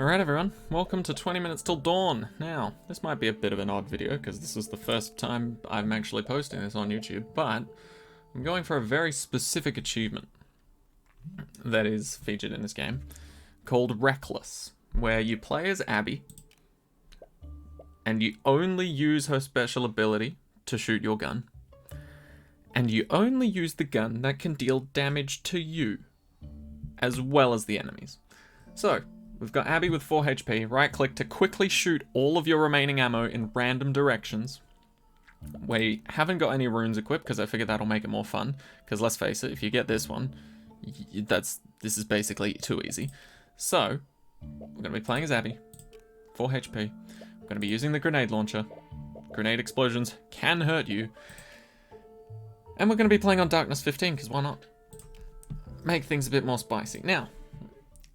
Alright everyone, welcome to 20 Minutes Till Dawn. Now, this might be a bit of an odd video because this is the first time I'm actually posting this on YouTube, but I'm going for a very specific achievement that is featured in this game called Reckless, where you play as Abby and you only use her special ability to shoot your gun, and you only use the gun that can deal damage to you as well as the enemies. So, we've got Abby with 4 HP, right click to quickly shoot all of your remaining ammo in random directions. We haven't got any runes equipped because I figured that'll make it more fun, because let's face it, if you get this one, this is basically too easy. So, we're going to be playing as Abby, 4 HP, we're going to be using the grenade launcher, grenade explosions can hurt you, and we're going to be playing on Darkness 15 because why not? Make things a bit more spicy. Now,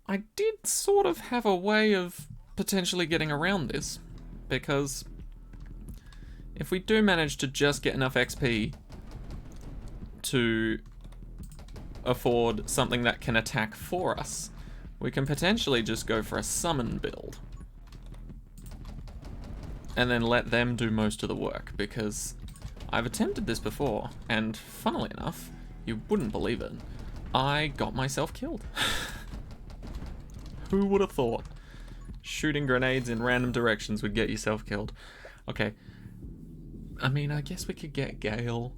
I did sort of have a way of potentially getting around this, because if we do manage to just get enough XP to afford something that can attack for us, we can potentially just go for a summon build and then let them do most of the work, because I've attempted this before, and funnily enough, you wouldn't believe it, I got myself killed. Who would have thought shooting grenades in random directions would get yourself killed? Okay, I mean, I guess we could get Gale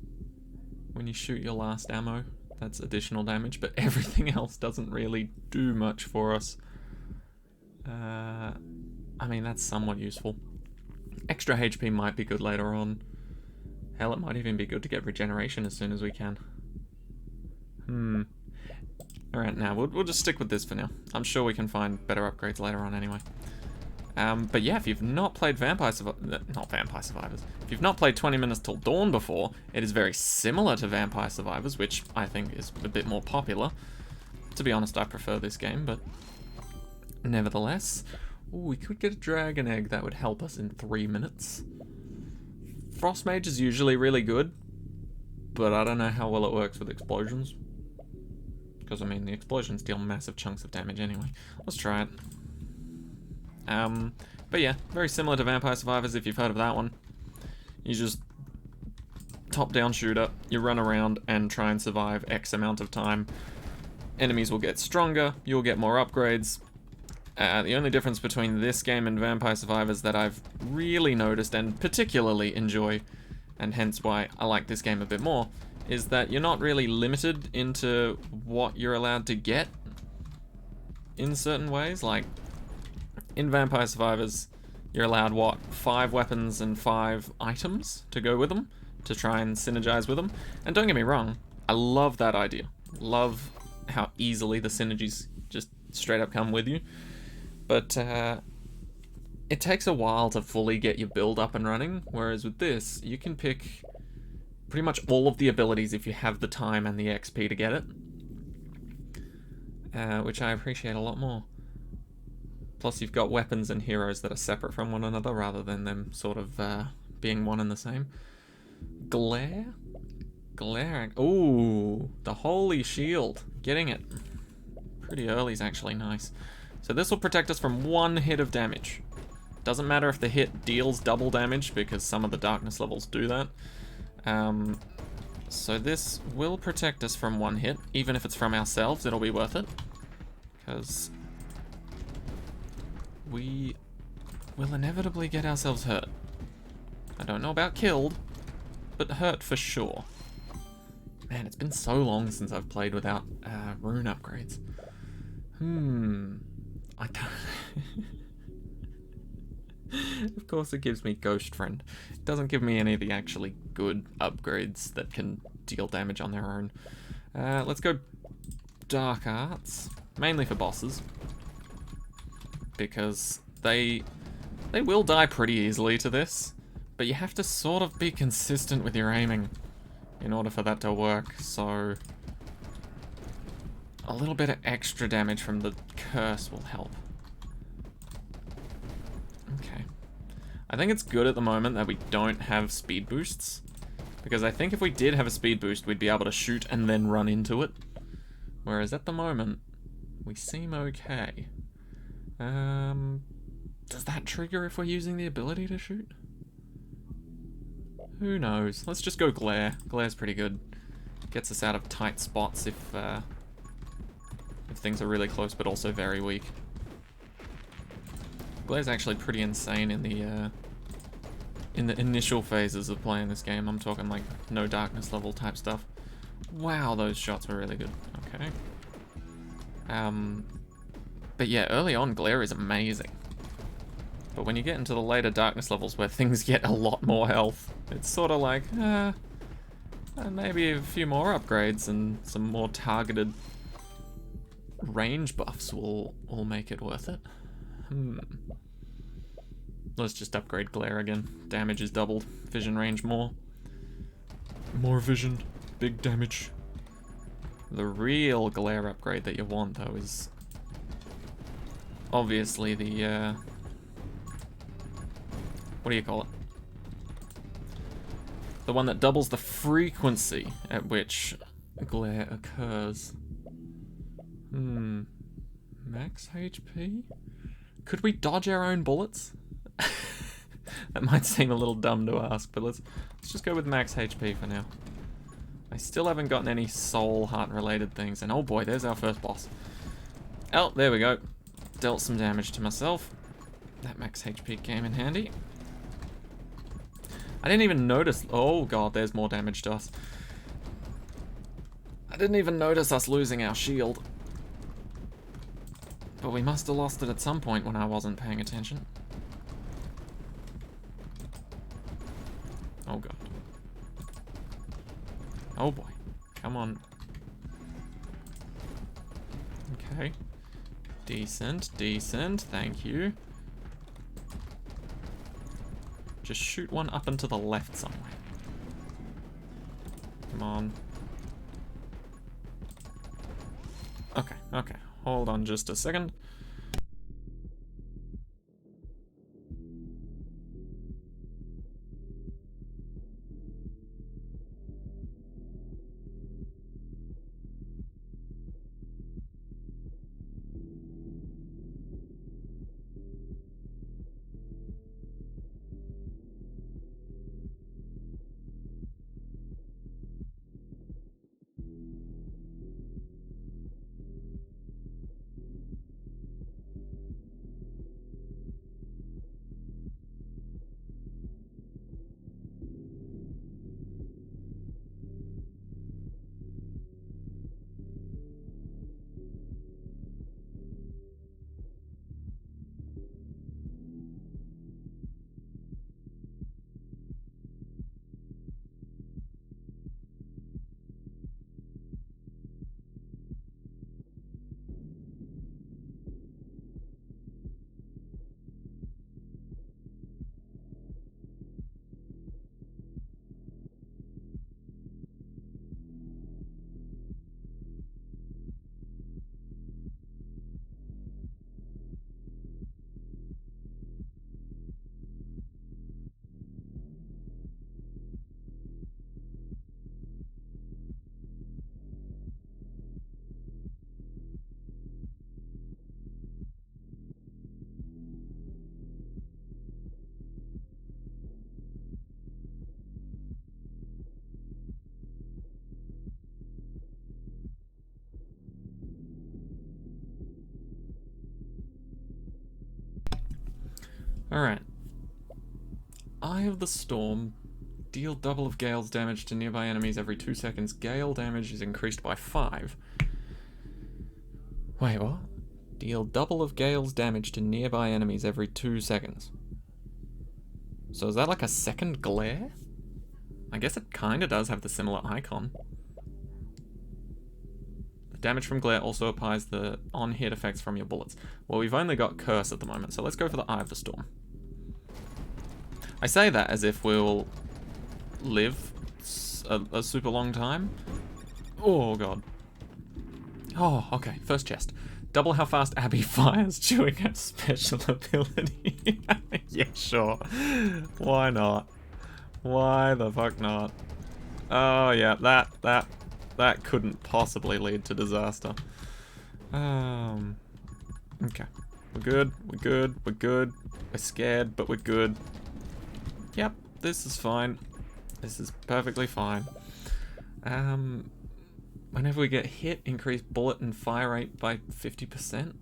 when you shoot your last ammo. That's additional damage, but everything else doesn't really do much for us. I mean, that's somewhat useful. Extra HP might be good later on. Hell, it might even be good to get regeneration as soon as we can. Alright, now, we'll just stick with this for now. I'm sure we can find better upgrades later on anyway. But yeah, if you've not played If you've not played 20 Minutes Till Dawn before, it is very similar to Vampire Survivors, which I think is a bit more popular. To be honest, I prefer this game, but nevertheless. Ooh, we could get a Dragon Egg that would help us in 3 minutes. Frost Mage is usually really good, but I don't know how well it works with explosions. Because, I mean, the explosions deal massive chunks of damage anyway. Let's try it. But yeah, very similar to Vampire Survivors if you've heard of that one. You just top-down shooter, you run around and try and survive X amount of time. Enemies will get stronger, you'll get more upgrades. The only difference between this game and Vampire Survivors that I've really noticed and particularly enjoy, and hence why I like this game a bit more, is that you're not really limited into what you're allowed to get in certain ways. Like, in Vampire Survivors, you're allowed, what, 5 weapons and 5 items to go with them, to try and synergize with them. And don't get me wrong, I love that idea. Love how easily the synergies just straight up come with you. But it takes a while to fully get your build up and running, whereas with this, you can pick pretty much all of the abilities if you have the time and the XP to get it. Which I appreciate a lot more. Plus you've got weapons and heroes that are separate from one another rather than them sort of being one and the same. Glare? Glaring. Ooh, the Holy Shield. Getting it pretty early is actually nice. So this will protect us from 1 hit of damage. Doesn't matter if the hit deals double damage, because some of the darkness levels do that. So this will protect us from 1 hit. Even if it's from ourselves, it'll be worth it. Because we will inevitably get ourselves hurt. I don't know about killed, but hurt for sure. Man, it's been so long since I've played without rune upgrades. I don't... Of course it gives me Ghost Friend. It doesn't give me any of the actually good upgrades that can deal damage on their own. Let's go Dark Arts, mainly for bosses. Because they will die pretty easily to this, but you have to sort of be consistent with your aiming in order for that to work, so a little bit of extra damage from the curse will help. Okay. I think it's good at the moment that we don't have speed boosts, because I think if we did have a speed boost, we'd be able to shoot and then run into it. Whereas at the moment, we seem okay. Does that trigger if we're using the ability to shoot? Who knows? Let's just go glare. Glare's pretty good. Gets us out of tight spots if things are really close, but also very weak. Glare's actually pretty insane in the initial phases of playing this game. I'm talking like no darkness level type stuff. Wow, those shots were really good. Okay. But yeah, early on, glare is amazing. But when you get into the later darkness levels where things get a lot more health, it's sort of like, maybe a few more upgrades and some more targeted range buffs will make it worth it. Let's just upgrade glare again. Damage is doubled, vision range more. More vision, big damage. The real glare upgrade that you want though is obviously the, what do you call it? The one that doubles the frequency at which glare occurs. Max HP? Could we dodge our own bullets? That might seem a little dumb to ask, but let's just go with max HP for now. I still haven't gotten any soul heart related things, and oh boy, there's our first boss. Oh, there we go. Dealt some damage to myself. That max HP came in handy. I didn't even notice. Oh god, there's more damage to us. I didn't even notice us losing our shield. But we must have lost it at some point when I wasn't paying attention. Oh god. Oh boy. Come on. Okay. Decent, decent. Thank you. Just shoot one up and to the left somewhere. Come on. Okay, okay. Hold on just a second. Alright. Eye of the Storm. Deal double of Gale's damage to nearby enemies every 2 seconds. Gale damage is increased by 5. Wait, what? Deal double of Gale's damage to nearby enemies every 2 seconds. So is that like a second glare? I guess it kinda does have the similar icon. The damage from glare also applies the on-hit effects from your bullets. Well, we've only got Curse at the moment, so let's go for the Eye of the Storm. I say that as if we'll live a super long time. Oh god. Oh, okay. First chest. Double how fast Abby fires during her special ability. Yeah, sure. Why not? Why the fuck not? Oh yeah, that couldn't possibly lead to disaster. Okay. We're good. We're good. We're good. We're scared, but we're good. Yep, this is fine. This is perfectly fine. Whenever we get hit, increase bullet and fire rate by 50%.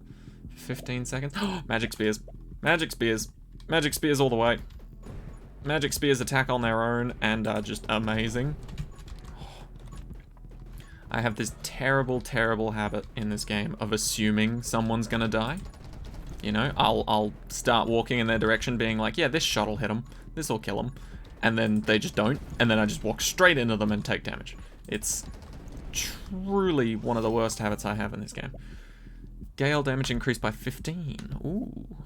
15 seconds. Magic spears. Magic spears. Magic spears all the way. Magic spears attack on their own and are just amazing. I have this terrible, terrible habit in this game of assuming someone's gonna die. You know, I'll start walking in their direction being like, yeah, this shot will hit them. This will kill them. And then they just don't. And then I just walk straight into them and take damage. It's truly one of the worst habits I have in this game. Gale damage increased by 15. Ooh.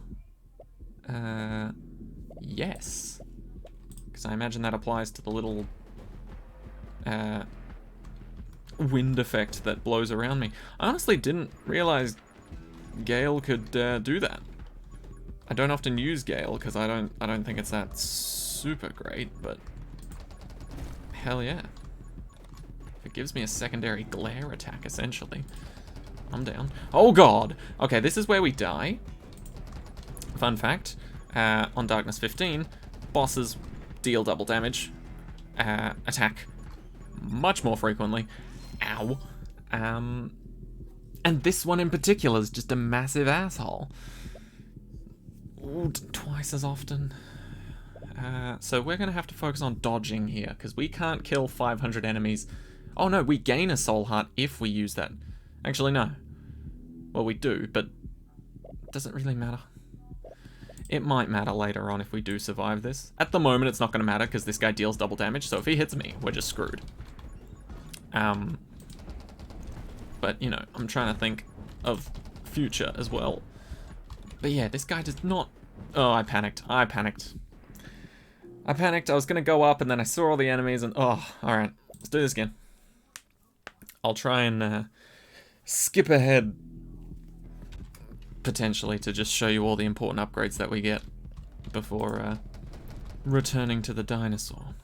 Yes. Because I imagine that applies to the little wind effect that blows around me. I honestly didn't realize Gale could do that. I don't often use Gale because I don't think it's that super great, but hell yeah. If it gives me a secondary glare attack, essentially, I'm down. Oh god! Okay, this is where we die. Fun fact, on Darkness 15, bosses deal double damage, attack much more frequently. Ow. And this one in particular is just a massive asshole. Ooh, twice as often. So we're gonna have to focus on dodging here, because we can't kill 500 enemies. Oh no, we gain a soul heart if we use that. Actually, no. Well, we do, but does it really matter? It might matter later on if we do survive this. At the moment, it's not gonna matter, because this guy deals double damage, so if he hits me, we're just screwed. But, you know, I'm trying to think of future as well. But yeah, this guy does not... Oh, I panicked. I panicked. I was gonna go up, and then I saw all the enemies, and... Oh, alright. Let's do this again. I'll try and skip ahead, potentially, to just show you all the important upgrades that we get before returning to the dinosaur.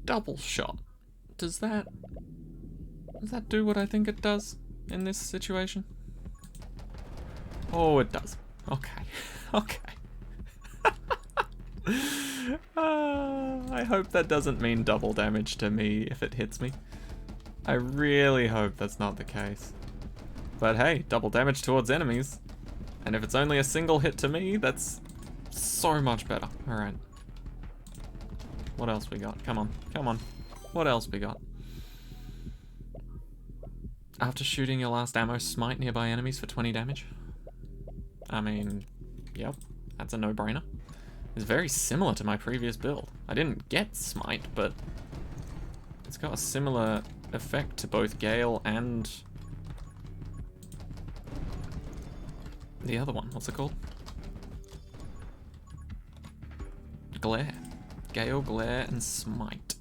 Double shot. Does that do what I think it does in this situation? Oh, it does. Okay. Okay. I hope that doesn't mean double damage to me if it hits me. I really hope that's not the case. But hey, double damage towards enemies. And if it's only a single hit to me, that's so much better. Alright. What else we got? Come on, come on. What else we got? After shooting your last ammo, smite nearby enemies for 20 damage. I mean, yep, that's a no-brainer. It's very similar to my previous build. I didn't get smite, but it's got a similar effect to both Gale and the other one. What's it called? Glare. Gale, Glare, and Smite.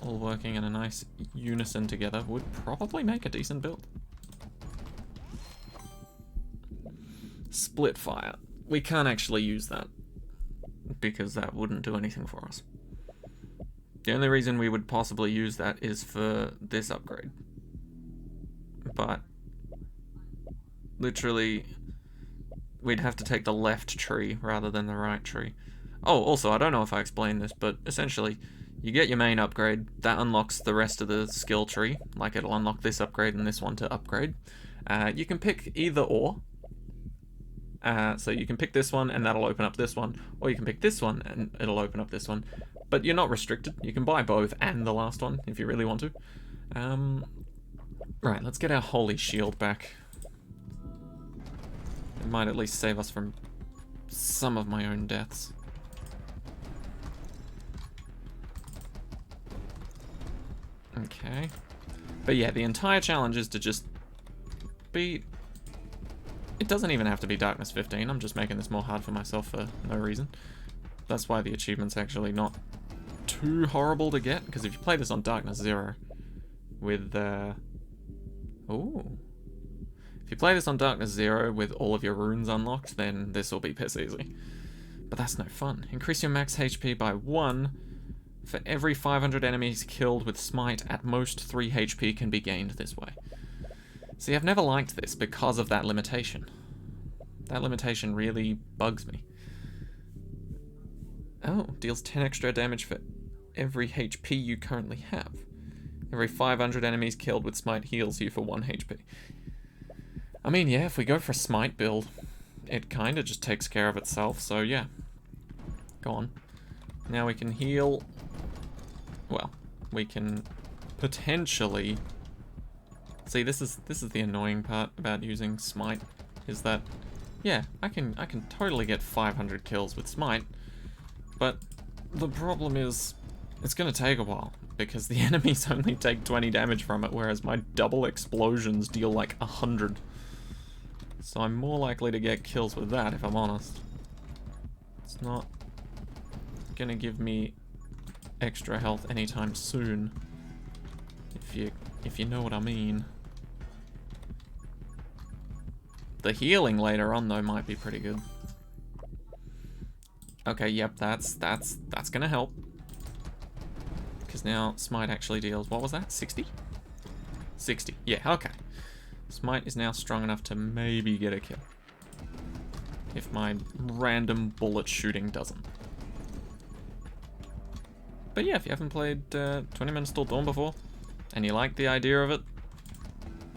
All working in a nice unison together would probably make a decent build. Split Fire. We can't actually use that, because that wouldn't do anything for us. The only reason we would possibly use that is for this upgrade. But literally, we'd have to take the left tree rather than the right tree. Oh, also, I don't know if I explained this, but essentially, you get your main upgrade, that unlocks the rest of the skill tree, like it'll unlock this upgrade and this one to upgrade. You can pick either or. So you can pick this one and that'll open up this one, or you can pick this one and it'll open up this one. But you're not restricted, you can buy both and the last one if you really want to. Right, let's get our Holy Shield back. It might at least save us from some of my own deaths. Okay. But yeah, the entire challenge is to just beat... It doesn't even have to be Darkness 15, I'm just making this more hard for myself for no reason. That's why the achievement's actually not too horrible to get, because if you play this on Darkness Zero with ooh. If you play this on Darkness Zero with all of your runes unlocked, then this will be piss easy. But that's no fun. Increase your max HP by 1. For every 500 enemies killed with Smite, at most 3 HP can be gained this way. See, I've never liked this because of that limitation. That limitation really bugs me. Oh, deals 10 extra damage for every HP you currently have. Every 500 enemies killed with Smite heals you for 1 HP. I mean, yeah, if we go for a Smite build, it kinda just takes care of itself, so yeah. Go on. Now we can heal... Well, we can potentially... See, this is the annoying part about using Smite, is that, yeah, I can totally get 500 kills with Smite, but the problem is, it's gonna take a while, because the enemies only take 20 damage from it, whereas my double explosions deal like 100. So I'm more likely to get kills with that, if I'm honest. It's not gonna give me extra health anytime soon, if you know what I mean. The healing later on, though, might be pretty good. Okay, yep, that's gonna help. Because now Smite actually deals, what was that, 60? 60, yeah, okay. Smite is now strong enough to maybe get a kill. If my random bullet shooting doesn't. But yeah, if you haven't played 20 Minutes Till Dawn before, and you like the idea of it,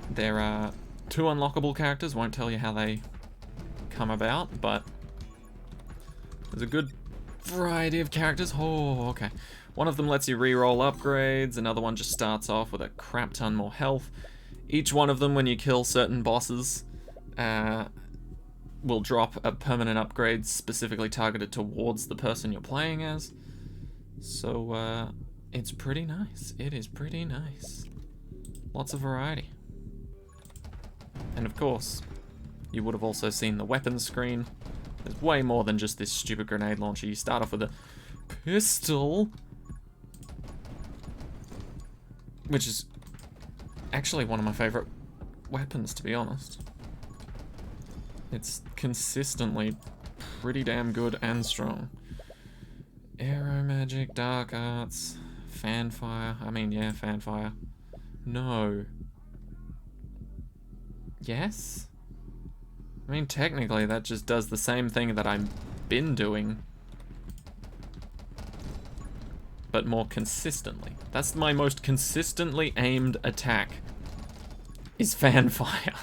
there are 2 unlockable characters. Won't tell you how they come about, but there's a good variety of characters. Oh, okay. One of them lets you re-roll upgrades, another one just starts off with a crap ton more health. Each one of them, when you kill certain bosses, will drop a permanent upgrade specifically targeted towards the person you're playing as. So, it's pretty nice. It is pretty nice. Lots of variety. And of course, you would have also seen the weapons screen. There's way more than just this stupid grenade launcher. You start off with a pistol, which is actually one of my favorite weapons, to be honest. It's consistently pretty damn good and strong. Aero magic, dark arts, fanfire. I mean, yeah, fanfire. No. Yes? I mean, technically that just does the same thing that I've been doing, but more consistently. That's my most consistently aimed attack, is fanfire.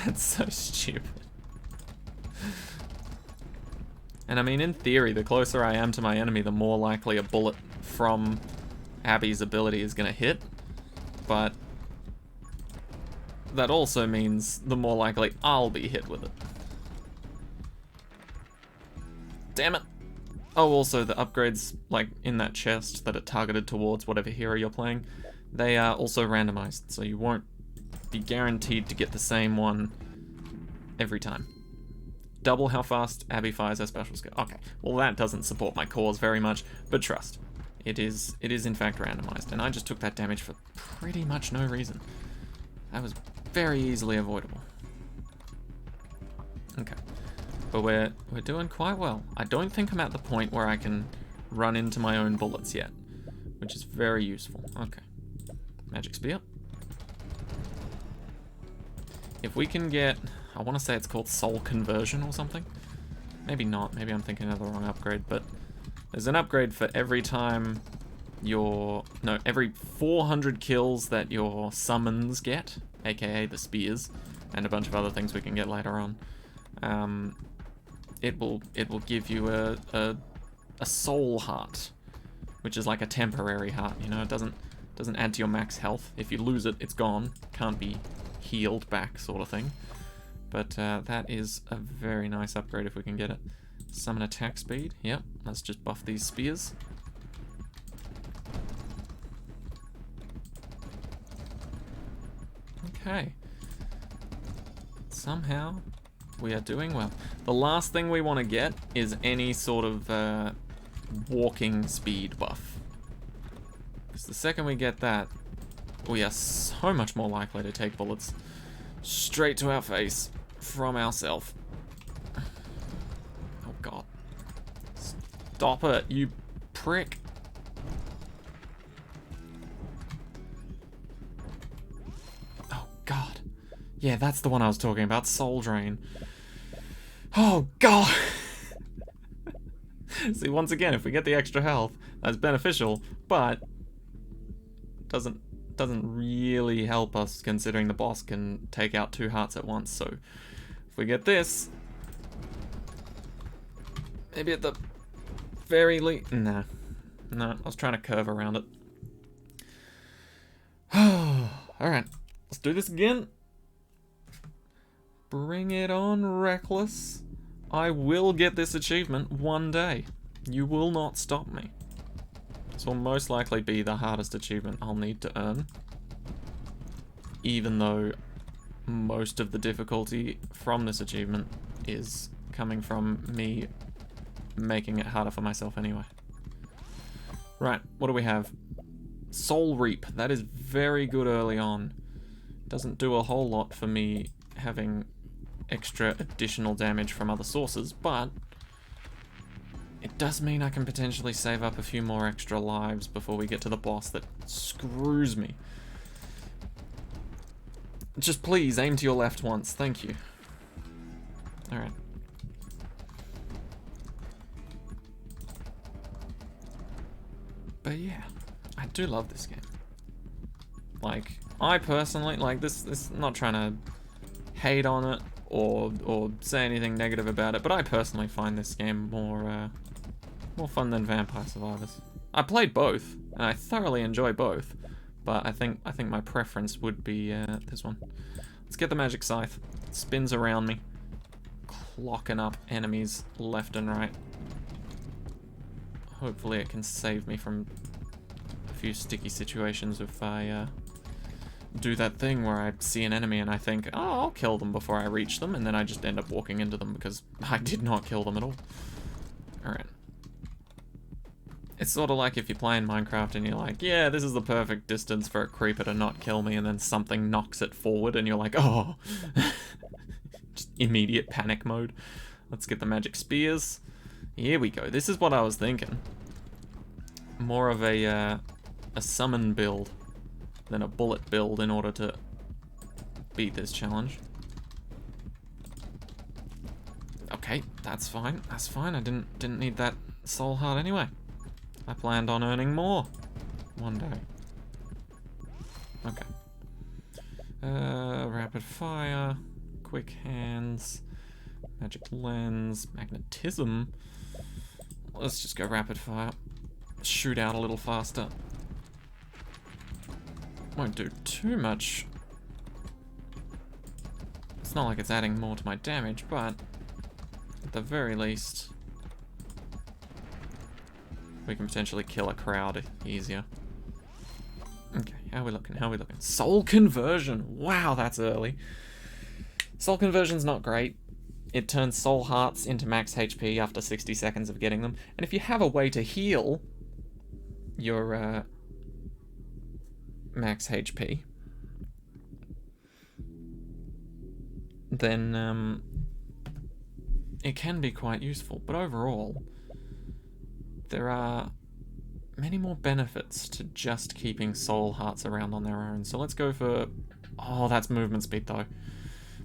That's so stupid. And I mean, in theory, the closer I am to my enemy, the more likely a bullet from Abby's ability is gonna hit, but that also means the more likely I'll be hit with it. Damn it! Oh, also the upgrades, like, in that chest that are targeted towards whatever hero you're playing, they are also randomized, so you won't be guaranteed to get the same one every time. Double how fast Abby fires her special skill. Okay, well that doesn't support my cause very much, but trust, it is in fact randomized, and I just took that damage for pretty much no reason. That was very easily avoidable. Okay, but we're doing quite well. I don't think I'm at the point where I can run into my own bullets yet, which is very useful. Okay, magic spear. If we can get, I want to say it's called soul conversion or something. Maybe not, maybe I'm thinking of the wrong upgrade, but there's an upgrade for every time every 400 kills that your summons get, aka the spears, and a bunch of other things we can get later on. It will give you a soul heart, which is like a temporary heart, you know, it doesn't add to your max health. If you lose it, it's gone. Can't be healed back, sort of thing. But that is a very nice upgrade if we can get it. Summon attack speed. Yep, let's just buff these spears. Okay. Somehow we are doing well. The last thing we want to get is any sort of walking speed buff. Because the second we get that, we are so much more likely to take bullets straight to our face from ourselves. Oh god. Stop it, you prick. Oh god. Yeah, that's the one I was talking about, Soul Drain. Oh god. See, once again, if we get the extra health, that's beneficial, but doesn't really help us considering the boss can take out 2 hearts at once. So if we get this, maybe at the very least, no, I was trying to curve around it. Alright, let's do this again. Bring it on, Reckless. I will get this achievement one day. You will not stop me. This will most likely be the hardest achievement I'll need to earn. Even though most of the difficulty from this achievement is coming from me making it harder for myself anyway. Right, what do we have? Soul Reap. That is very good early on. Doesn't do a whole lot for me having extra additional damage from other sources, but it does mean I can potentially save up a few more extra lives before we get to the boss that screws me. Just please aim to your left once, thank you. Alright. But yeah, I do love this game. Like, I personally, like, this not trying to hate on it or say anything negative about it, but I personally find this game more fun than Vampire Survivors. I played both, and I thoroughly enjoy both, but I think my preference would be this one. Let's get the Magic Scythe. It spins around me, clocking up enemies left and right. Hopefully it can save me from a few sticky situations if I do that thing where I see an enemy and I think, oh, I'll kill them before I reach them, and then I just end up walking into them because I did not kill them at all. Alright. It's sort of like if you're playing Minecraft and you're like, yeah, this is the perfect distance for a creeper to not kill me, and then something knocks it forward and you're like, oh. Just immediate panic mode. Let's get the magic spears. Here we go. This is what I was thinking. More of a summon build than a bullet build in order to beat this challenge. Okay, that's fine. That's fine. I didn't need that soul heart anyway. I planned on earning more one day. Okay. Rapid fire, quick hands, magic lens, magnetism. Let's just go rapid fire. Shoot out a little faster. Won't do too much. It's not like it's adding more to my damage, but at the very least, we can potentially kill a crowd easier. Okay, how are we looking? How are we looking? Soul Conversion! Wow, that's early. Soul Conversion's not great. It turns soul hearts into max HP after 60 seconds of getting them. And if you have a way to heal your max HP, then it can be quite useful. But overall, there are many more benefits to just keeping soul hearts around on their own. So let's go for... Oh, that's movement speed though.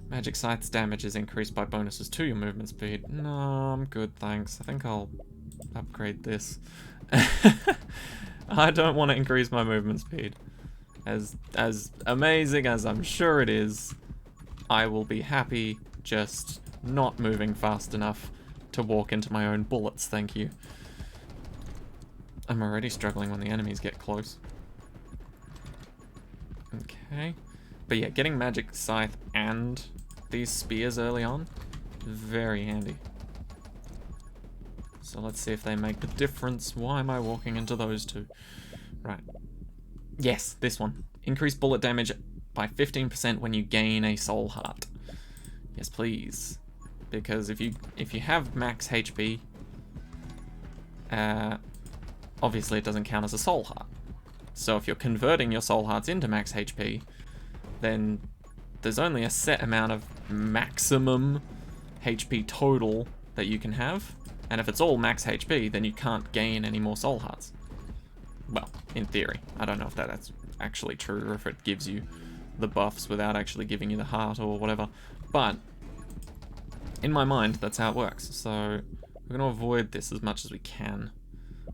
Magic Scythe's damage is increased by bonuses to your movement speed. No, I'm good, thanks. I think I'll upgrade this. I don't want to increase my movement speed. As amazing as I'm sure it is, I will be happy just not moving fast enough to walk into my own bullets, thank you. I'm already struggling when the enemies get close. Okay. But yeah, getting Magic Scythe and these spears early on, very handy. So let's see if they make the difference. Why am I walking into those two? Right. Yes, this one. Increase bullet damage by 15% when you gain a soul heart. Yes, please. Because if you have max HP, obviously it doesn't count as a soul heart. So if you're converting your soul hearts into max HP, then there's only a set amount of maximum HP total that you can have. And if it's all max HP, then you can't gain any more soul hearts. Well, in theory. I don't know if that's actually true, or if it gives you the buffs without actually giving you the heart or whatever. But in my mind, that's how it works. So we're going to avoid this as much as we can.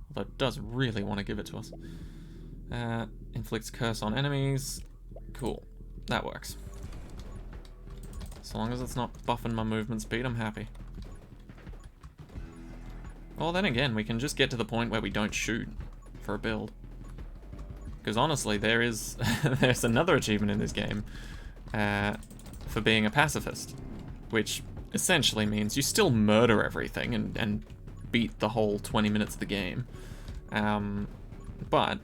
Although it does really want to give it to us. Inflicts curse on enemies. Cool. That works. So long as it's not buffing my movement speed, I'm happy. Well, then again, we can just get to the point where we don't shoot for a build. Because honestly, there's another achievement in this game for being a pacifist, which essentially means you still murder everything and beat the whole 20 minutes of the game, but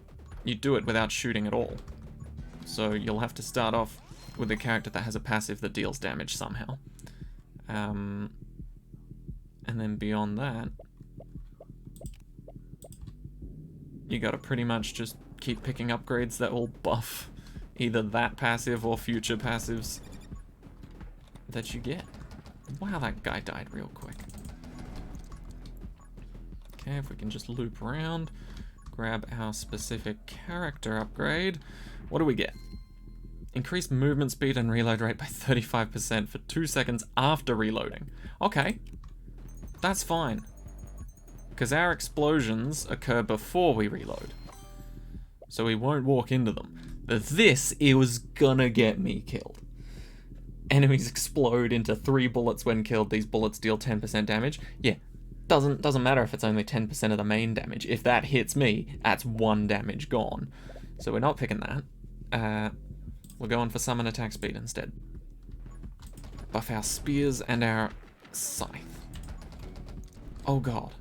you do it without shooting at all. So you'll have to start off with a character that has a passive that deals damage somehow, and then beyond that, you gotta pretty much just keep picking upgrades that will buff either that passive or future passives that you get. Wow, that guy died real quick. Okay, if we can just loop around, grab our specific character upgrade. What do we get? Increased movement speed and reload rate by 35% for 2 seconds after reloading. Okay, that's fine. Because our explosions occur before we reload. So we won't walk into them. But this, it was gonna get me killed. Enemies explode into 3 bullets when killed. These bullets deal 10% damage. Yeah, doesn't matter if it's only 10% of the main damage. If that hits me, that's 1 damage gone. So we're not picking that. We're going for summon attack speed instead. Buff our spears and our scythe. Oh god.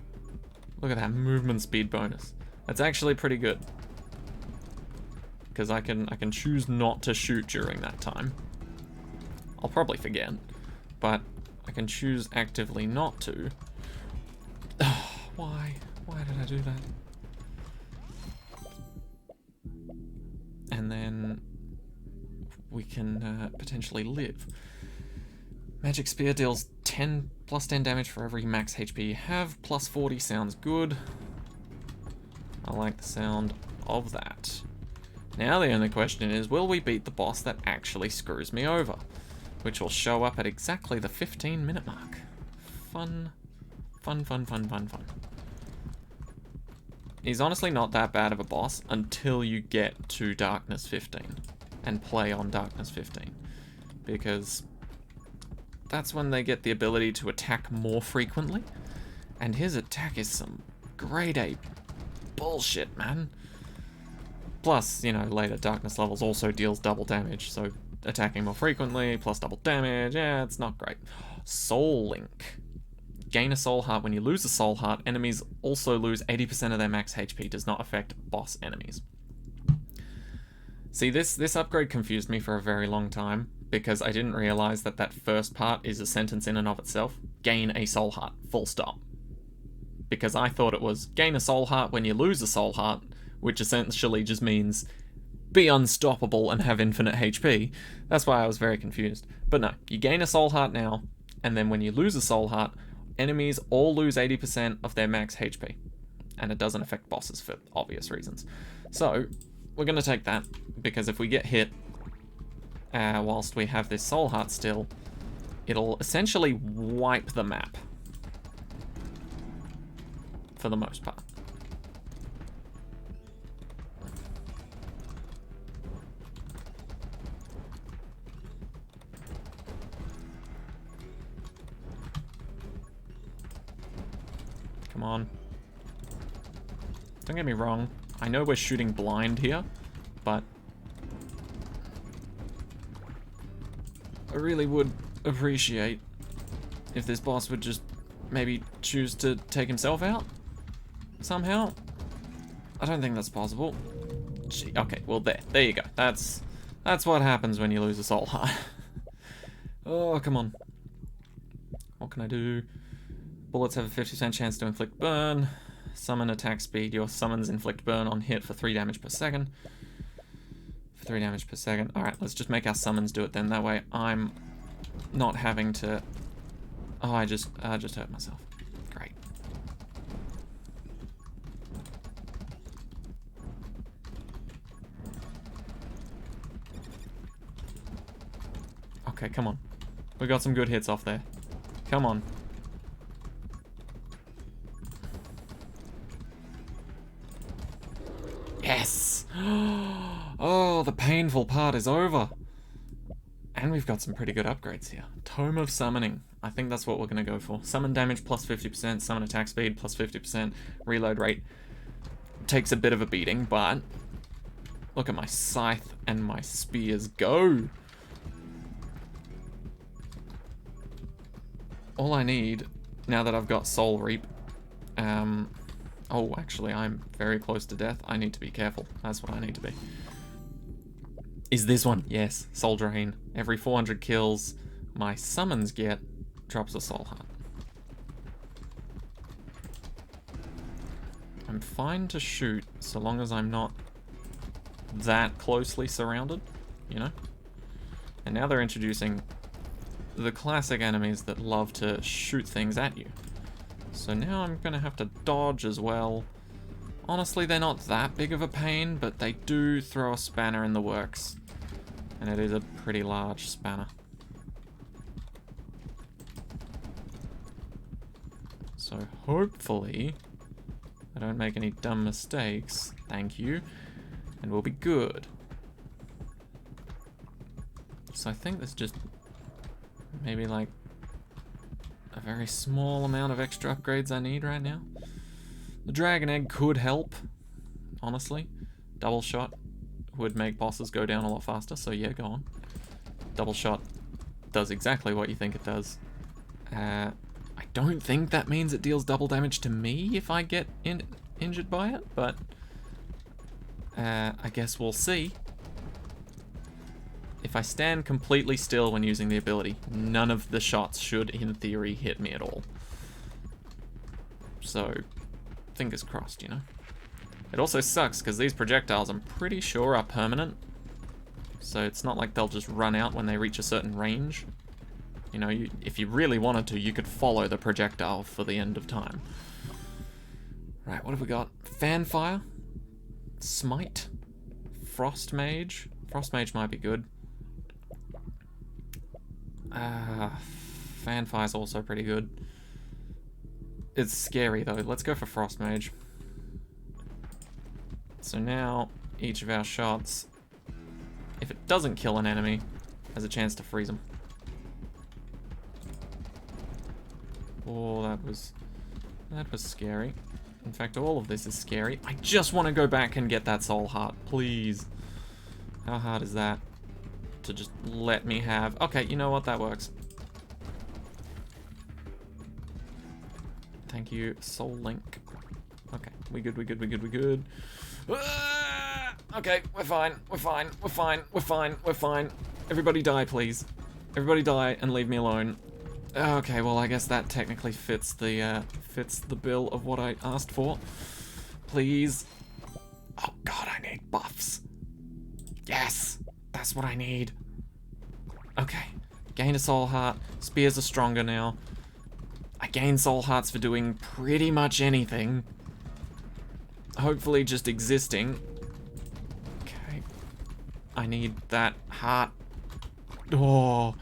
Look at that movement speed bonus. That's actually pretty good. Because I can choose not to shoot during that time. I'll probably forget, but I can choose actively not to. Why? Why did I do that? And then we can potentially live. Magic Spear deals 10 plus 10 damage for every max HP you have. Plus 40 sounds good. I like the sound of that. Now the only question is, will we beat the boss that actually screws me over? Which will show up at exactly the 15-minute mark. Fun. Fun, fun, fun, fun, fun. He's honestly not that bad of a boss until you get to Darkness 15 and play on Darkness 15. Because that's when they get the ability to attack more frequently. And his attack is some grade A bullshit, man. Plus, you know, later Darkness levels also deals double damage, so attacking more frequently, plus double damage, yeah, it's not great. Soul Link. Gain a soul heart. When you lose a soul heart, enemies also lose 80% of their max HP. Does not affect boss enemies. See, this upgrade confused me for a very long time, because I didn't realize that that first part is a sentence in and of itself. Gain a soul heart, full stop. Because I thought it was, gain a soul heart when you lose a soul heart, which essentially just means be unstoppable and have infinite HP. That's why I was very confused. But no, you gain a soul heart now, and then when you lose a soul heart, enemies all lose 80% of their max HP. And it doesn't affect bosses for obvious reasons. So, we're going to take that, because if we get hit whilst we have this soul heart still, it'll essentially wipe the map. For the most part. Come on. Don't get me wrong. I know we're shooting blind here, but I really would appreciate if this boss would just maybe choose to take himself out somehow. I don't think that's possible. Gee, okay, well there you go. That's what happens when you lose a soul heart. Oh, come on. What can I do? Bullets have a 50% chance to inflict burn. Summon attack speed. Your summons inflict burn on hit for 3 damage per second. For 3 damage per second. Alright, let's just make our summons do it then. That way I'm not having to... Oh, I just hurt myself. Great. Okay, come on. We got some good hits off there. Come on. Yes! Oh, the painful part is over. And we've got some pretty good upgrades here. Tome of Summoning. I think that's what we're going to go for. Summon damage plus 50%, summon attack speed plus 50%, reload rate. Takes a bit of a beating, but look at my scythe and my spears go. All I need, now that I've got Soul Reap, oh, actually, I'm very close to death. I need to be careful. That's what I need to be. Is this one? Yes, Soul Drain. Every 400 kills my summons get drops a Soul Heart. I'm fine to shoot so long as I'm not that closely surrounded, you know? And now they're introducing the classic enemies that love to shoot things at you. So now I'm gonna have to dodge as well. Honestly, they're not that big of a pain, but they do throw a spanner in the works. And it is a pretty large spanner. So hopefully I don't make any dumb mistakes. Thank you. And we'll be good. So I think there's just maybe like a very small amount of extra upgrades I need right now. The Dragon Egg could help, honestly. Double Shot would make bosses go down a lot faster, so yeah, go on. Double Shot does exactly what you think it does. I don't think that means it deals double damage to me if I get injured by it, but I guess we'll see. If I stand completely still when using the ability, none of the shots should, in theory, hit me at all. So, fingers crossed, you know? It also sucks, because these projectiles, I'm pretty sure, are permanent. So it's not like they'll just run out when they reach a certain range. You know, if you really wanted to, you could follow the projectile for the end of time. Right, what have we got? Fanfire? Smite? Frost Mage? Frost Mage might be good. Fanfire's also pretty good. It's scary though. Let's go for Frost Mage. So now, each of our shots, if it doesn't kill an enemy, has a chance to freeze them. Oh, that was scary. In fact, all of this is scary. I just want to go back and get that Soul Heart, please. How hard is that to just let me have? Okay, you know what? That works. Thank you, Soul Link. Okay, we good, we good, we good, we good. Okay, we're fine, we're fine, we're fine, we're fine, we're fine. Everybody die, please. Everybody die and leave me alone. Okay, well, I guess that technically fits the bill of what I asked for. Please. Oh god, I need buffs. Yes, that's what I need. Okay, gain a Soul Heart. Spears are stronger now. I gain Soul Hearts for doing pretty much anything. Hopefully just existing. Okay. I need that heart. Oh.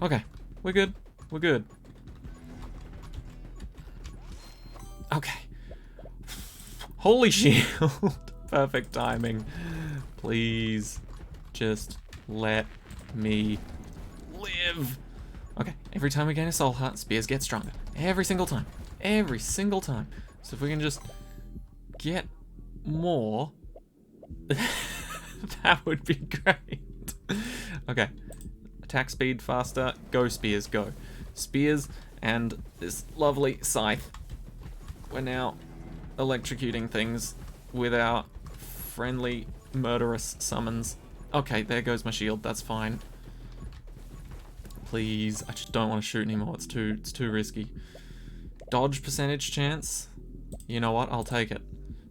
Okay, we're good. We're good. Okay. Holy shield. Perfect timing. Please. Just let me live. Okay, every time we gain a Soul Heart, spears get stronger. Every single time. Every single time. So if we can just get more, that would be great. Okay. Attack speed faster. Go, spears, go. Spears and this lovely scythe. We're now electrocuting things with our friendly murderous summons. Okay, there goes my shield. That's fine. please. I just don't want to shoot anymore. It's too risky. Dodge percentage chance. You know what? I'll take it.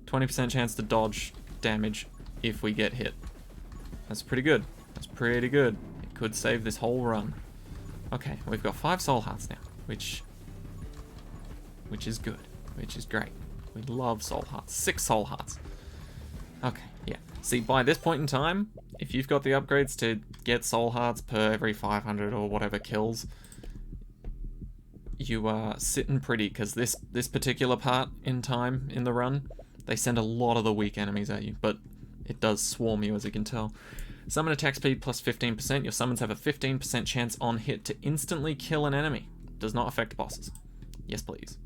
20% chance to dodge damage if we get hit. That's pretty good. That's pretty good. It could save this whole run. Okay, we've got 5 soul hearts now, which is good, which is great. We love soul hearts. 6 soul hearts. Okay, yeah. See, by this point in time, if you've got the upgrades to get soul hearts per every 500 or whatever kills, you are sitting pretty, because this particular part in time in the run, they send a lot of the weak enemies at you, but it does swarm you, as you can tell. Summon attack speed plus 15%. Your summons have a 15% chance on hit to instantly kill an enemy. Does not affect bosses. Yes, please.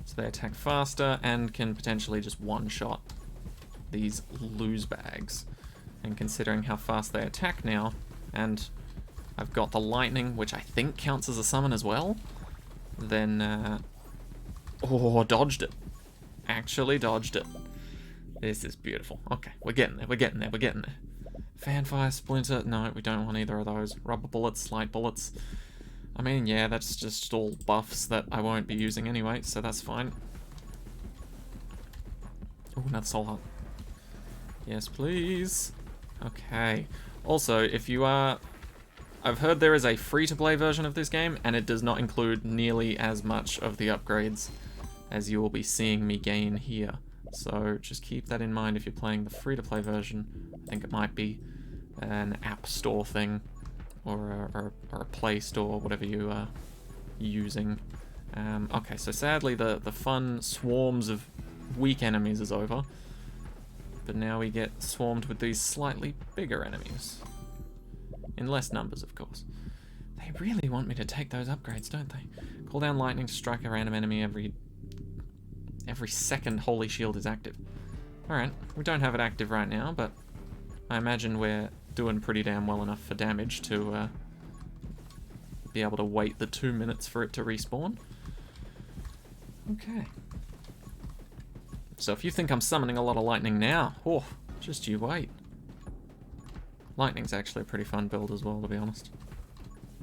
So they attack faster and can potentially just one-shot these lose bags. And considering how fast they attack now, and I've got the lightning, which I think counts as a summon as well, then, oh, dodged it. Actually dodged it. This is beautiful. Okay, we're getting there, we're getting there, we're getting there. Fanfire, Splinter, no, we don't want either of those. Rubber bullets, light bullets. I mean, yeah, that's just all buffs that I won't be using anyway, so that's fine. Oh, another soul heart. Yes, please. Okay. Also, if you are... I've heard there is a free-to-play version of this game, and it does not include nearly as much of the upgrades as you will be seeing me gain here. So just keep that in mind if you're playing the free-to-play version. I think it might be an app store thing, or a Play Store, whatever you are using. Okay, so sadly the fun swarms of weak enemies is over. But now we get swarmed with these slightly bigger enemies. In less numbers, of course. They really want me to take those upgrades, don't they? Call down lightning to strike a random enemy every second Holy Shield is active. Alright, we don't have it active right now, but I imagine we're doing pretty damn well enough for damage to be able to wait the 2 minutes for it to respawn. Okay. So if you think I'm summoning a lot of lightning now, oh, just you wait. Lightning's actually a pretty fun build as well, to be honest.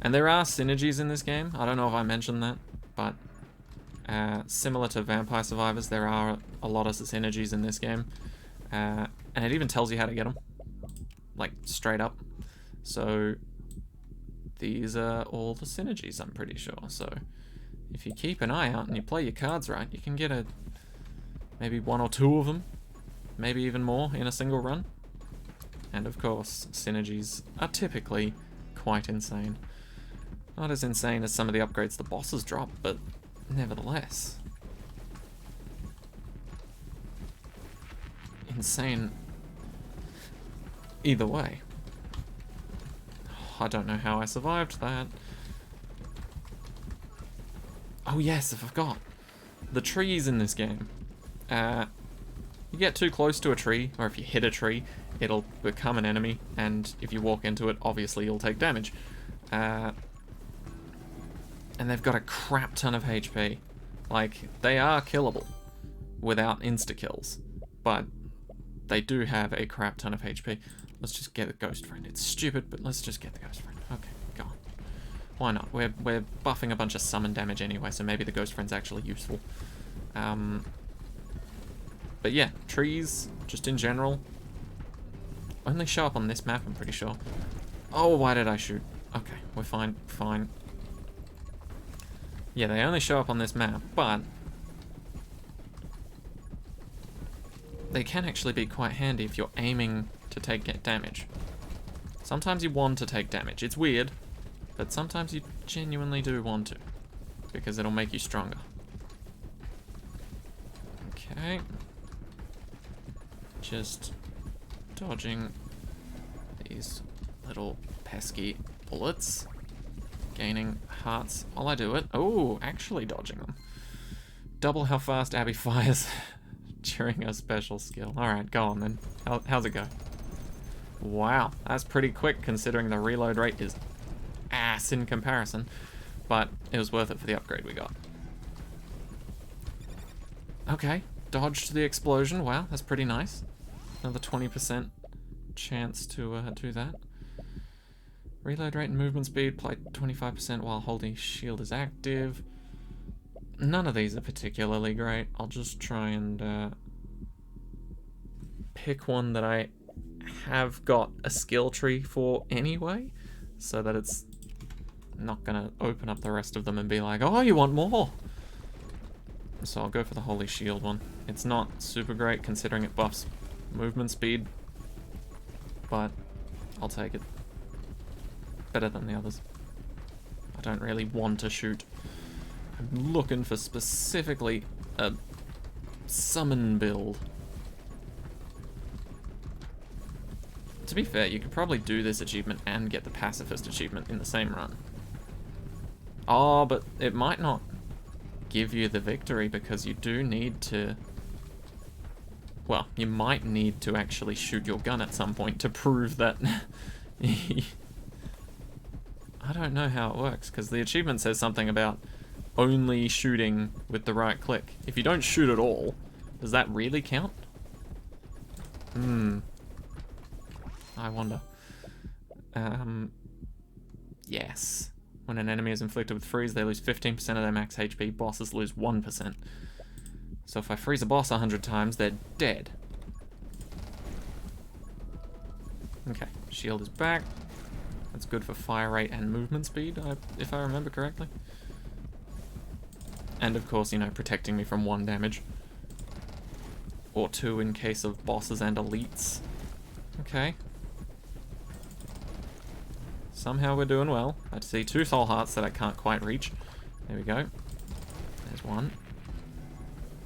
And there are synergies in this game. I don't know if I mentioned that, but similar to Vampire Survivors, there are a lot of synergies in this game. And it even tells you how to get them. Like, straight up. So, these are all the synergies, I'm pretty sure. So, if you keep an eye out and you play your cards right, you can get maybe 1 or 2 of them. Maybe even more in a single run. And of course, synergies are typically quite insane. Not as insane as some of the upgrades the bosses drop, but nevertheless. Insane either way. I don't know how I survived that. Oh yes, I forgot. The trees in this game. You get too close to a tree, or if you hit a tree, it'll become an enemy, and if you walk into it, obviously you'll take damage. And they've got a crap ton of HP. Like, they are killable without insta-kills, but they do have a crap ton of HP. Let's just get a Ghost Friend. It's stupid, but let's just get the Ghost Friend. Okay, go on. Why not? We're buffing a bunch of summon damage anyway, so maybe the Ghost Friend's actually useful. But yeah, trees, just in general, only show up on this map, I'm pretty sure. Oh, why did I shoot? Okay, we're fine, fine. Yeah, they only show up on this map, but they can actually be quite handy if you're aiming to get damage. Sometimes you want to take damage. It's weird, but sometimes you genuinely do want to, because it'll make you stronger. Okay. Just dodging these little pesky bullets. Gaining hearts while I do it. Oh, actually dodging them. Double how fast Abby fires during her special skill. Alright, go on then. How's it go? Wow, that's pretty quick considering the reload rate is ass in comparison. But it was worth it for the upgrade we got. Okay, dodged the explosion. Wow, that's pretty nice. Another 20% chance to do that. Reload rate and movement speed, apply 25% while holding shield is active. None of these are particularly great. I'll just try and pick one that I have got a skill tree for anyway, so that it's not gonna open up the rest of them and be like, oh, you want more? So I'll go for the Holy Shield one. It's not super great considering it buffs movement speed, but I'll take it. Better than the others. I don't really want to shoot. I'm looking for specifically a summon build. To be fair, you could probably do this achievement and get the pacifist achievement in the same run. Oh, but it might not give you the victory because you do need to... Well, you might need to actually shoot your gun at some point to prove that... I don't know how it works, because the achievement says something about only shooting with the right click. If you don't shoot at all, does that really count? I wonder. Yes. When an enemy is inflicted with freeze, they lose 15% of their max HP. Bosses lose 1%. So if I freeze a boss 100 times, they're dead. Okay, shield is back. That's good for fire rate and movement speed, if I remember correctly. And of course, you know, protecting me from 1 damage. Or 2 in case of bosses and elites. Okay. Somehow we're doing well. I see 2 soul hearts that I can't quite reach. There we go. There's one.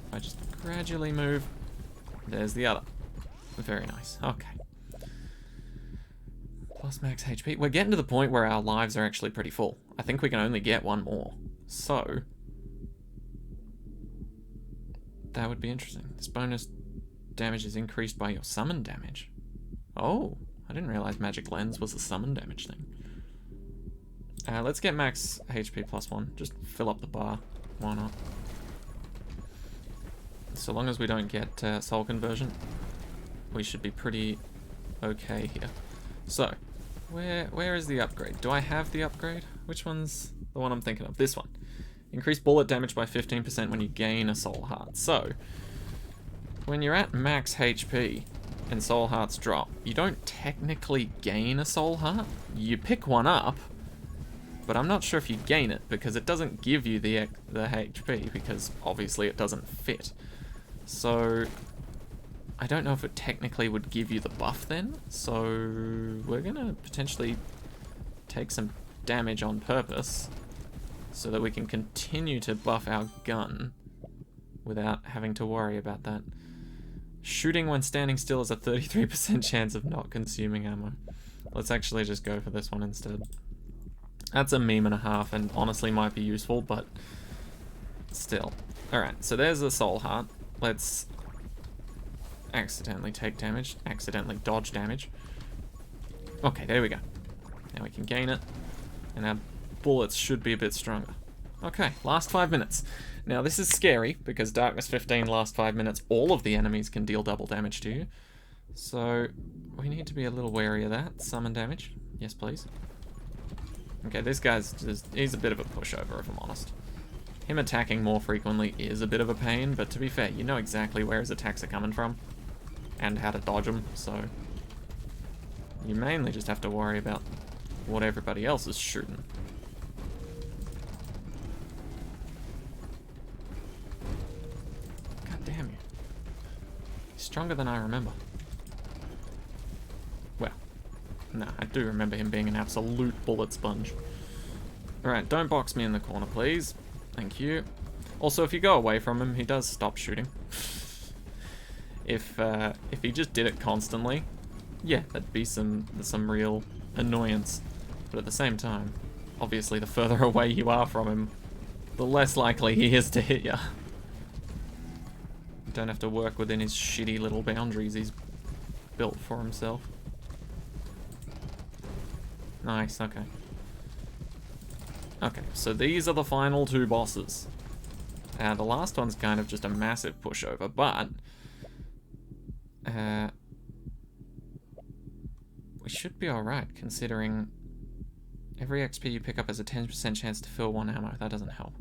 If I just gradually move, there's the other. Very nice. Okay. Plus max HP. We're getting to the point where our lives are actually pretty full. I think we can only get 1 more. So, that would be interesting. This bonus damage is increased by your summon damage. Oh, I didn't realize Magic Lens was a summon damage thing. Let's get max HP plus 1. Just fill up the bar. Why not? So long as we don't get soul conversion, we should be pretty okay here. So, where is the upgrade? Do I have the upgrade? Which one's the one I'm thinking of? This one. Increase bullet damage by 15% when you gain a soul heart. So, when you're at max HP and soul hearts drop, you don't technically gain a soul heart. You pick one up, but I'm not sure if you gain it because it doesn't give you the HP because obviously it doesn't fit. So, I don't know if it technically would give you the buff then, so we're gonna potentially take some damage on purpose so that we can continue to buff our gun without having to worry about that. Shooting when standing still is a 33% chance of not consuming ammo. Let's actually just go for this one instead. That's a meme and a half and honestly might be useful, but still. Alright, so there's a soul heart. Let's accidentally take damage, accidentally dodge damage. Okay, there we go. Now we can gain it, and our bullets should be a bit stronger. Okay, last 5 minutes. Now this is scary, because Darkness 15 last 5 minutes, all of the enemies can deal double damage to you. So, we need to be a little wary of that. Summon damage. Yes, please. Okay, this guy's he's a bit of a pushover, if I'm honest. Him attacking more frequently is a bit of a pain, but to be fair, you know exactly where his attacks are coming from and how to dodge them, so you mainly just have to worry about what everybody else is shooting. God damn you. He's stronger than I remember. Well, no, I do remember him being an absolute bullet sponge. Alright, don't box me in the corner, please. Thank you. Also, if you go away from him, he does stop shooting. If he just did it constantly, yeah, that'd be some real annoyance. But at the same time, obviously the further away you are from him, the less likely he is to hit you. You don't have to work within his shitty little boundaries he's built for himself. Nice, okay. Okay, so these are the final 2 bosses. The last one's kind of just a massive pushover, but we should be alright considering Every XP you pick up has a 10% chance to fill 1 ammo. That doesn't help.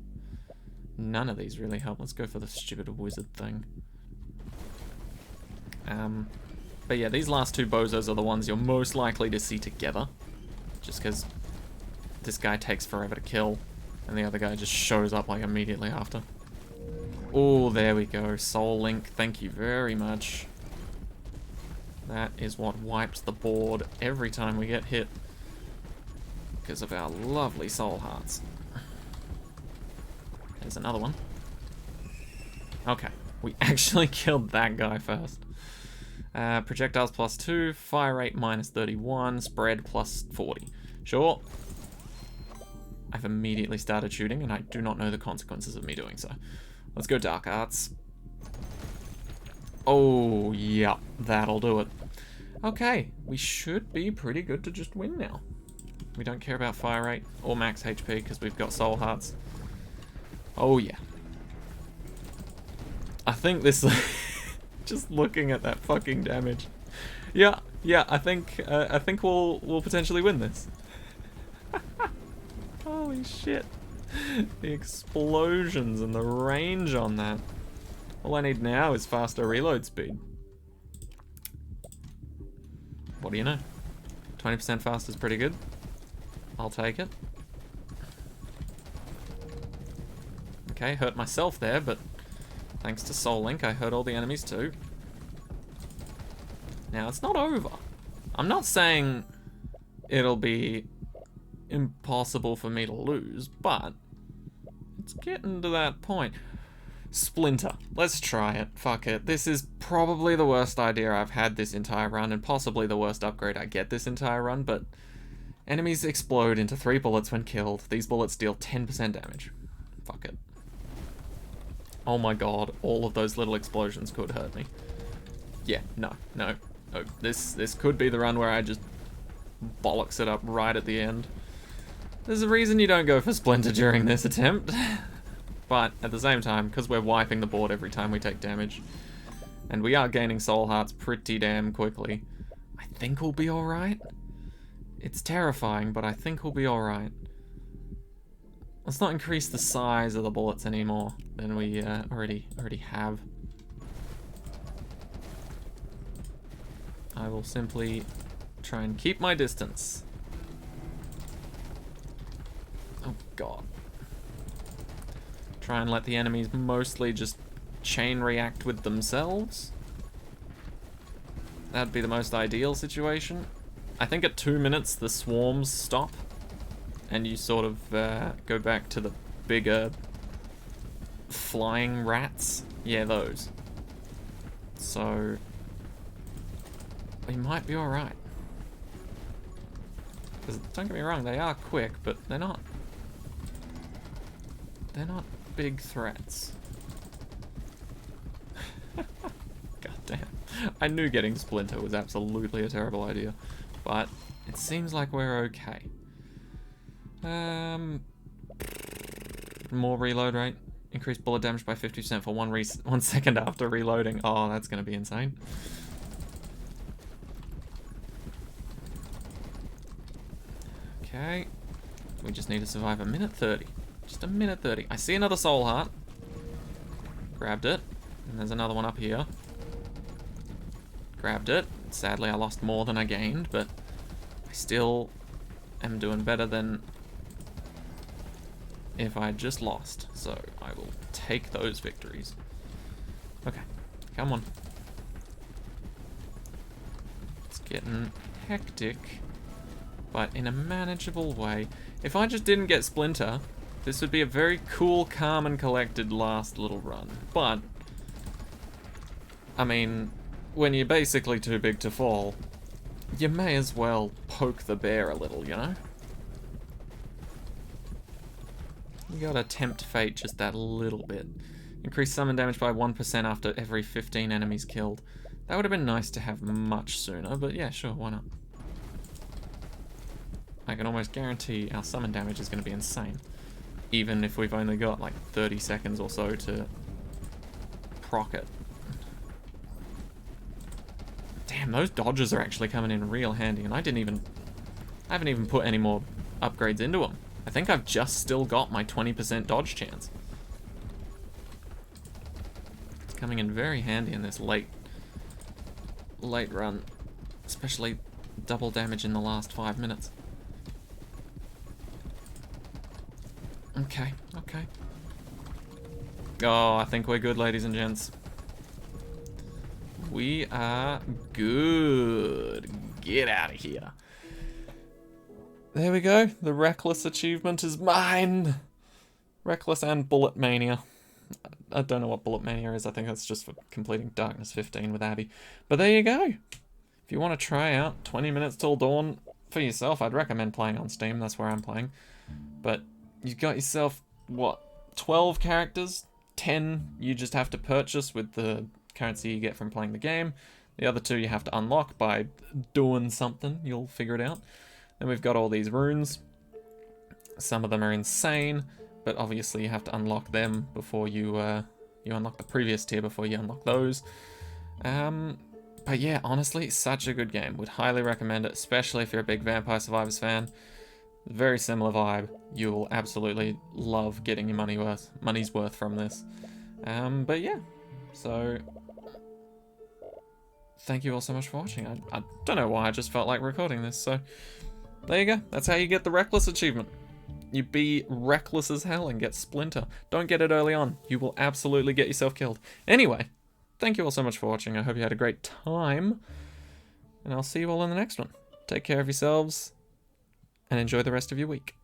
None of these really help. Let's go for the stupid wizard thing. But yeah, these last 2 bozos are the ones you're most likely to see together. Just because this guy takes forever to kill, and the other guy just shows up like immediately after. Oh, there we go. Soul Link, thank you very much. That is what wipes the board every time we get hit. Because of our lovely soul hearts. There's another one. Okay, we actually killed that guy first. Projectiles +2, fire rate -31, spread +40. Sure. I've immediately started shooting, and I do not know the consequences of me doing so. Let's go Dark Arts. Oh, yeah, that'll do it. Okay, we should be pretty good to just win now. We don't care about fire rate or max HP because we've got soul hearts. Oh, yeah. I think this... Just looking at that fucking damage. Yeah, I think we'll potentially win this. Holy shit. The explosions and the range on that. All I need now is faster reload speed. What do you know? 20% faster is pretty good. I'll take it. Okay, hurt myself there, but thanks to Soul Link, I hurt all the enemies too. Now, it's not over. I'm not saying it'll be impossible for me to lose, but it's getting to that point. Splinter. Let's try it. Fuck it. This is probably the worst idea I've had this entire run, and possibly the worst upgrade I get this entire run, but enemies explode into 3 bullets when killed. These bullets deal 10% damage. Fuck it. Oh my god, all of those little explosions could hurt me. Yeah, no. This could be the run where I just bollocks it up right at the end. There's a reason you don't go for Splinter during this attempt. But at the same time, because we're wiping the board every time we take damage, and we are gaining soul hearts pretty damn quickly, I think we'll be alright. It's terrifying, but I think we'll be alright. Let's not increase the size of the bullets anymore than we already have. I will simply try and keep my distance. Oh god. Try and let the enemies mostly just chain react with themselves. That'd be the most ideal situation. I think at 2 minutes the swarms stop, and you sort of go back to the bigger flying rats. Yeah, those. So we might be alright. Because don't get me wrong, they are quick, but they're not big threats. God damn. I knew getting Splinter was absolutely a terrible idea, but it seems like we're okay. More reload rate. Increase bullet damage by 50% for 1 second after reloading. Oh, that's gonna be insane. Okay. We just need to survive a minute 30. Just a minute 30. I see another soul heart. Grabbed it. And there's another one up here. Grabbed it. Sadly, I lost more than I gained, but I still am doing better than if I just lost. So I will take those victories. Okay, come on. It's getting hectic, but in a manageable way. If I just didn't get Splinter, this would be a very cool, calm, and collected last little run. But, I mean, when you're basically too big to fall, you may as well poke the bear a little, you know? You gotta tempt fate just that little bit. Increase summon damage by 1% after every 15 enemies killed. That would have been nice to have much sooner, but yeah, sure, why not? I can almost guarantee our summon damage is going to be insane. Even if we've only got like 30 seconds or so to proc it. Damn, those dodges are actually coming in real handy, and I haven't even put any more upgrades into them. I think I've just still got my 20% dodge chance. It's coming in very handy in this late run, especially double damage in the last 5 minutes. Okay. Oh, I think we're good, ladies and gents. We are good. Get out of here. There we go. The Reckless achievement is mine. Reckless and Bullet Mania. I don't know what Bullet Mania is. I think that's just for completing Darkness 15 with Abby. But there you go. If you want to try out 20 Minutes Till Dawn for yourself, I'd recommend playing on Steam. That's where I'm playing. But you've got yourself, what, 12 characters? 10 you just have to purchase with the currency you get from playing the game. The other 2 you have to unlock by doing something. You'll figure it out. Then we've got all these runes. Some of them are insane, but obviously you have to unlock them before you unlock the previous tier before you unlock those. But yeah, honestly, such a good game. Would highly recommend it, especially if you're a big Vampire Survivors fan. Very similar vibe. You will absolutely love getting your money's worth from this. But yeah, so thank you all so much for watching. I don't know why I just felt like recording this, so there you go. That's how you get the Reckless achievement. You be reckless as hell and get Splinter. Don't get it early on. You will absolutely get yourself killed. Anyway, thank you all so much for watching. I hope you had a great time, and I'll see you all in the next one. Take care of yourselves, and enjoy the rest of your week.